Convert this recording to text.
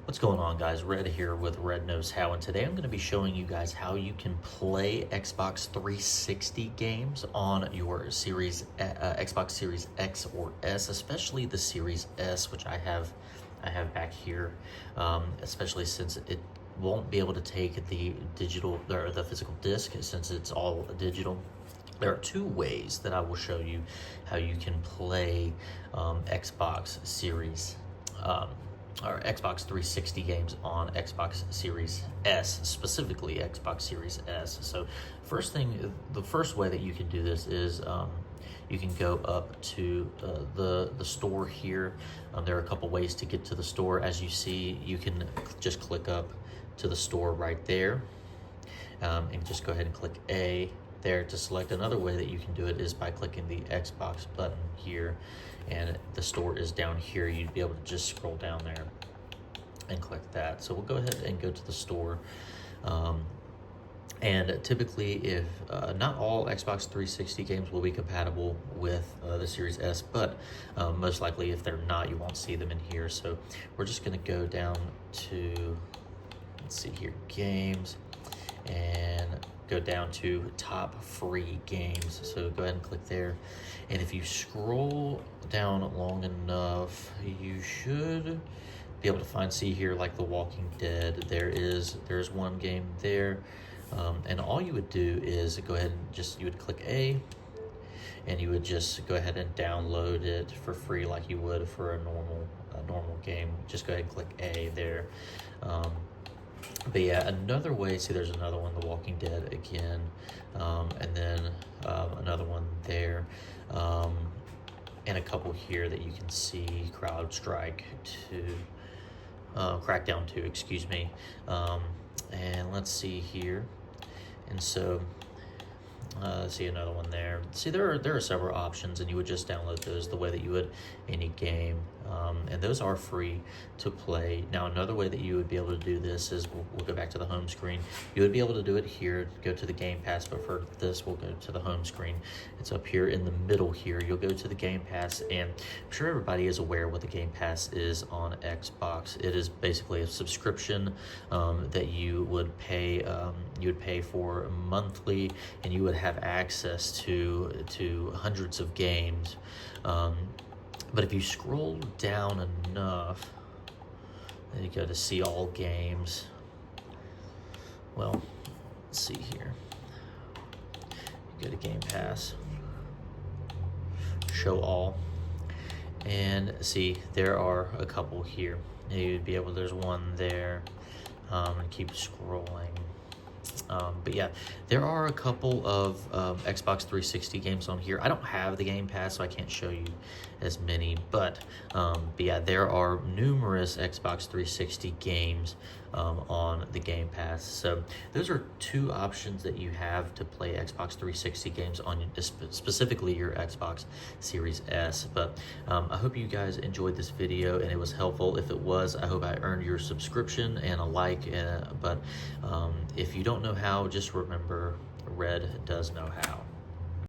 What's going on, guys? Red here with Red Knows How, and today I'm going to be showing you guys how you can play Xbox 360 games on your Xbox Series X or S, especially the Series S, which I have back here, especially since it won't be able to take the digital or the physical disc since it's all digital. There are two ways that I will show you how you can play Xbox Series or Xbox 360 games on Xbox Series S, specifically Xbox Series S. So the first way that you can do this is you can go up to the store here. There are a couple ways to get to the store. As you see, you can just click up to the store right there, and just go ahead and click A there to select. Another way that you can do it is by clicking the Xbox button here, and the store is down here. You'd be able to just scroll down there and click that. So we'll go ahead and go to the store. And typically, if not all Xbox 360 games will be compatible with the Series S, but most likely if they're not, you won't see them in here. So we're just going to go down to, let's see here, games, and go down to top free games. So go ahead and click there. And if you scroll down long enough, you should be able to see here, like The Walking Dead. There's one game there. And all you would do is go ahead and you would click A, and you would just go ahead and download it for free like you would for a normal game. Just go ahead and click A there. But yeah, another way, see there's another one, The Walking Dead again, and then another one there, and a couple here that you can see, CrowdStrike 2, Crackdown 2, excuse me, and let's see here, and so see another one there. See, there are several options, and you would just download those the way that you would any game, and those are free to play. Now, another way that you would be able to do this is we'll go back to the home screen. You would be able to do it here, go to the Game Pass, but for this, we'll go to the home screen. It's up here in the middle here. You'll go to the Game Pass, and I'm sure everybody is aware what the Game Pass is on Xbox. It is basically a subscription that you would pay. You would pay for monthly, and you would have access to hundreds of games. But if you scroll down enough, then you go to see all games. Well, let's see here. You go to Game Pass, show all, and see there are a couple here. You'd be able, there's one there, and keep scrolling. But yeah, there are a couple of Xbox 360 games on here. I don't have the Game Pass, so I can't show you as many, but yeah, there are numerous Xbox 360 games on the Game Pass. So those are two options that you have to play Xbox 360 games on specifically your Xbox Series S. But I hope you guys enjoyed this video and it was helpful. If it was, I hope I earned your subscription and a like. But if you don't know how, just remember, Red does know how.